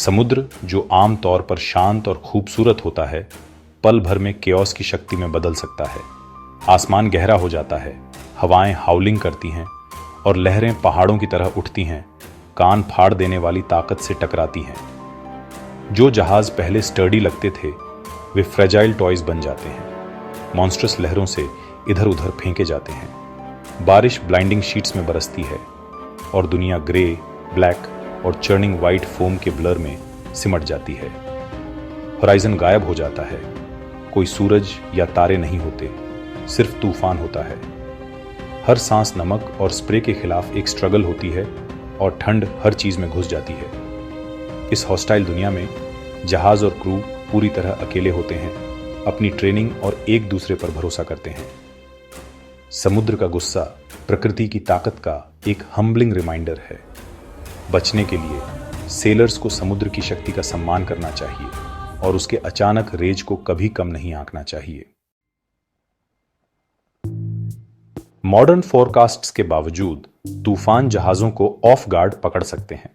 समुद्र, जो आम तौर पर शांत और खूबसूरत होता है, पल भर में केओस की शक्ति में बदल सकता है। आसमान गहरा हो जाता है, हवाएं हाउलिंग करती हैं और लहरें पहाड़ों की तरह उठती हैं, कान फाड़ देने वाली ताकत से टकराती हैं। जो जहाज पहले स्टर्डी लगते थे, वे फ्रेजाइल टॉयज बन जाते हैं, मॉन्स्ट्रस लहरों से इधर उधर फेंके जाते हैं। बारिश ब्लाइंडिंग शीट्स में बरसती है और दुनिया ग्रे, ब्लैक और चर्निंग वाइट फोम के ब्लर में सिमट जाती है। होराइजन गायब हो जाता है, कोई सूरज या तारे नहीं होते, सिर्फ तूफान होता है। हर सांस नमक और स्प्रे के खिलाफ एक स्ट्रगल होती है और ठंड हर चीज में घुस जाती है। इस हॉस्टाइल दुनिया में जहाज और क्रू पूरी तरह अकेले होते हैं, अपनी ट्रेनिंग और एक दूसरे पर भरोसा करते हैं। समुद्र का गुस्सा प्रकृति की ताकत का एक हम्बलिंग रिमाइंडर है। बचने के लिए सेलर्स को समुद्र की शक्ति का सम्मान करना चाहिए और उसके अचानक रेज को कभी कम नहीं आंकना चाहिए। मॉडर्न फोरकास्ट्स के बावजूद तूफान जहाजों को ऑफ गार्ड पकड़ सकते हैं।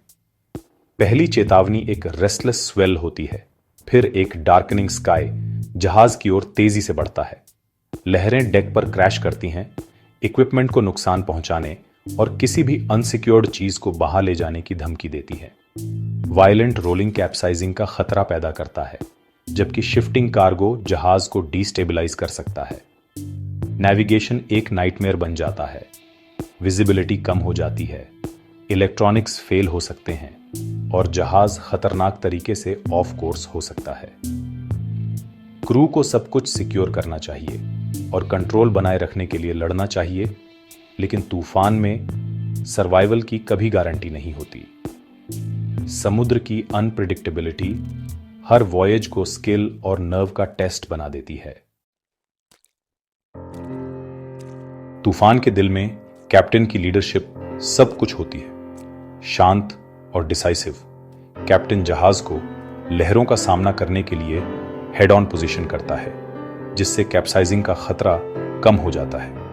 पहली चेतावनी एक रेस्टलेस स्वेल होती है, फिर एक डार्कनिंग स्काई जहाज की ओर तेजी से बढ़ता है। लहरें डेक पर क्रैश करती हैं, इक्विपमेंट को नुकसान पहुंचाने और किसी भी अनसिक्योर्ड चीज को बहा ले जाने की धमकी देती है। वायलेंट रोलिंग कैप्साइजिंग का खतरा पैदा करता है, जबकि शिफ्टिंग कार्गो जहाज को डिस्टेबलाइज कर सकता है। नेविगेशन एक नाइटमेयर बन जाता है, विजिबिलिटी कम हो जाती है, इलेक्ट्रॉनिक्स फेल हो सकते हैं और जहाज खतरनाक तरीके से ऑफ कोर्स हो सकता है। क्रू को सब कुछ सिक्योर करना चाहिए और कंट्रोल बनाए रखने के लिए लड़ना चाहिए, लेकिन तूफान में सर्वाइवल की कभी गारंटी नहीं होती। समुद्र की अनप्रिडिक्टेबिलिटी हर वॉयेज को स्किल और नर्व का टेस्ट बना देती है। तूफान के दिल में कैप्टन की लीडरशिप सब कुछ होती है। शांत और डिसाइसिव कैप्टन जहाज को लहरों का सामना करने के लिए हेड ऑन पोजीशन करता है, जिससे कैप्साइजिंग का खतरा कम हो जाता है।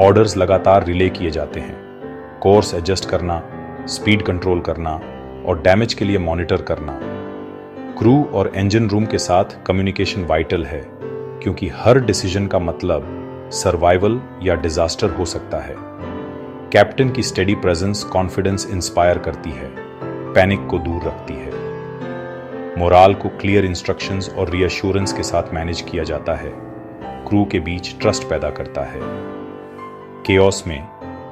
ऑर्डर्स लगातार रिले किए जाते हैं, कोर्स एडजस्ट करना, स्पीड कंट्रोल करना और डैमेज के लिए मॉनिटर करना। क्रू और इंजन रूम के साथ कम्युनिकेशन वाइटल है, क्योंकि हर डिसीजन का मतलब सर्वाइवल या डिजास्टर हो सकता है। कैप्टन की स्टेडी प्रेजेंस कॉन्फिडेंस इंस्पायर करती है, पैनिक को दूर रखती है। मोराल को क्लियर इंस्ट्रक्शंस और रीअश्योरेंस के साथ मैनेज किया जाता है, क्रू के बीच ट्रस्ट पैदा करता है। केओस में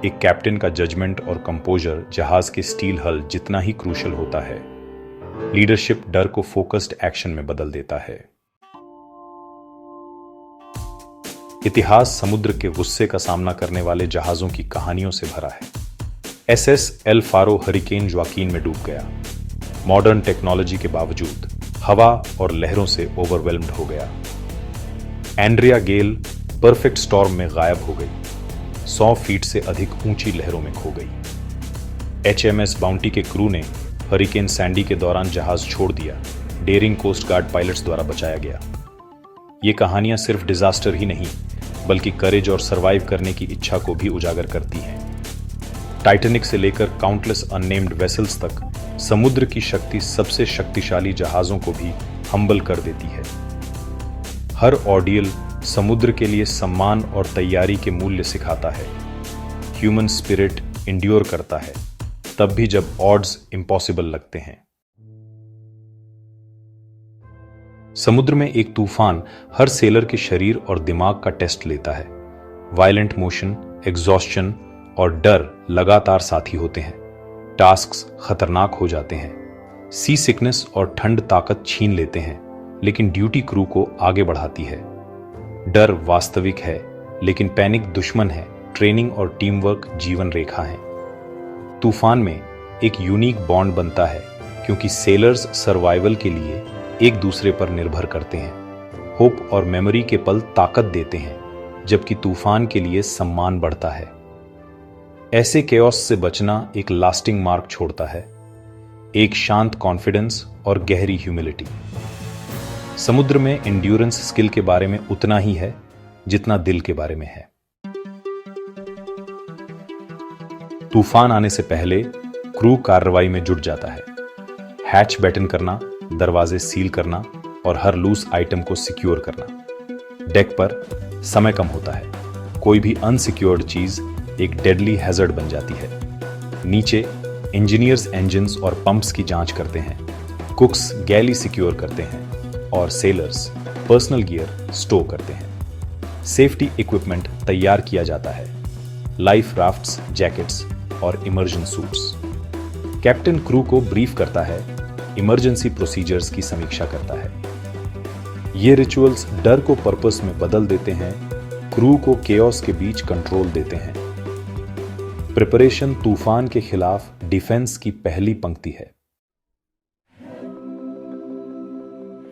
एक कैप्टन का जजमेंट और कंपोजर जहाज के स्टील हल जितना ही क्रूशल होता है। लीडरशिप डर को फोकस्ड एक्शन में बदल देता है। इतिहास समुद्र के गुस्से का सामना करने वाले जहाजों की कहानियों से भरा है। एसएस एल फारो हरिकेन जोआकीन में डूब गया। मॉडर्न टेक्नोलॉजी के बावजूद हवा और लहरों से ओवरवेल्म्ड हो गया। एंड्रिया गेल परफेक्ट स्टॉर्म में गायब हो गई, 100 फीट से अधिक ऊंची लहरों में खो गई। एचएमएस बाउंटी के क्रू ने हरिकेन सैंडी के दौरान जहाज छोड़ दिया, डेयरिंग कोस्ट गार्ड पायलट्स द्वारा बचाया गया। ये कहानियां सिर्फ डिजास्टर ही नहीं, बल्कि करेज और सरवाइव करने की इच्छा को भी उजागर करती हैं। टाइटैनिक से लेकर काउंटलेस अननेम्ड वेसल्स तक समुद्र की शक्ति सबसे शक्तिशाली जहाजों को भी हम्बल कर देती है। हर ऑर्डियल समुद्र के लिए सम्मान और तैयारी के मूल्य सिखाता है। ह्यूमन स्पिरिट इंड्योर करता है, तब भी जब ऑड्स इम्पॉसिबल लगते हैं। समुद्र में एक तूफान हर सेलर के शरीर और दिमाग का टेस्ट लेता है। वायलेंट मोशन, एग्जॉस्शन और डर लगातार साथी होते हैं। टास्क्स खतरनाक हो जाते हैं। सी सिकनेस और ठंड ताकत छीन लेते हैं, लेकिन ड्यूटी क्रू को आगे बढ़ाती है। डर वास्तविक है, लेकिन पैनिक दुश्मन है। ट्रेनिंग और टीम वर्क जीवन रेखा है। तूफान में एक यूनिक बॉन्ड बनता है, क्योंकि सेलर्स सर्वाइवल के लिए एक दूसरे पर निर्भर करते हैं। होप और मेमोरी के पल ताकत देते हैं, जबकि तूफान के लिए सम्मान बढ़ता है। ऐसे केओस से बचना एक लास्टिंग मार्क छोड़ता है, एक शांत कॉन्फिडेंस और गहरी ह्यूमिलिटी। समुद्र में एंड्योरेंस स्किल के बारे में उतना ही है जितना दिल के बारे में है। तूफान आने से पहले क्रू कार्रवाई में जुट जाता है। हैच बैटन करना, दरवाजे सील करना और हर लूज आइटम को सिक्योर करना। डेक पर समय कम होता है, कोई भी अनसिक्योर्ड चीज एक डेडली हैजर्ड बन जाती है। नीचे इंजीनियर्स इंजन्स और पंप्स की जांच करते हैं, कुक्स गैली सिक्योर करते हैं और सेलर्स पर्सनल गियर स्टोर करते हैं। सेफ्टी इक्विपमेंट तैयार किया जाता है, लाइफ राफ्ट्स, जैकेट्स और इमर्जन सूट्स। कैप्टन क्रू को ब्रीफ करता है, इमरजेंसी प्रोसीजर्स की समीक्षा करता है। ये रिचुअल्स डर को पर्पस में बदल देते हैं, क्रू को केओस के बीच कंट्रोल देते हैं। प्रिपरेशन तूफान के खिलाफ डिफेंस की पहली पंक्ति है।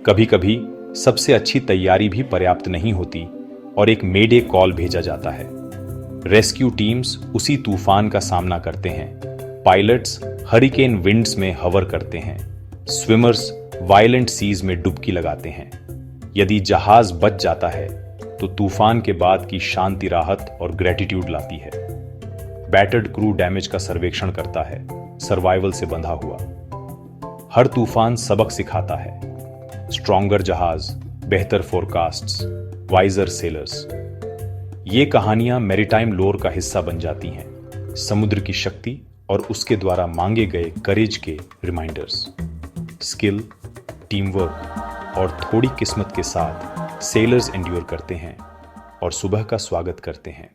कभी कभी सबसे अच्छी तैयारी भी पर्याप्त नहीं होती और एक मेडे कॉल भेजा जाता है। रेस्क्यू टीम्स उसी तूफान का सामना करते हैं। पायलट्स हरिकेन विंड्स में हवर करते हैं। स्विमर्स वायलेंट सीज में डुबकी लगाते हैं। यदि जहाज बच जाता है तो तूफान के बाद की शांति राहत और ग्रेटिट्यूड लाती है। बैटर्ड क्रू डैमेज का सर्वेक्षण करता है, सर्वाइवल से बंधा हुआ। हर तूफान सबक सिखाता है, स्ट्रॉन्गर जहाज, बेहतर फोरकास्ट्स, वाइजर सेलर्स। ये कहानियां मैरीटाइम लोर का हिस्सा बन जाती हैं, समुद्र की शक्ति और उसके द्वारा मांगे गए करेज के रिमाइंडर्स। स्किल, टीम वर्क और थोड़ी किस्मत के साथ सेलर्स एंड्योर करते हैं और सुबह का स्वागत करते हैं।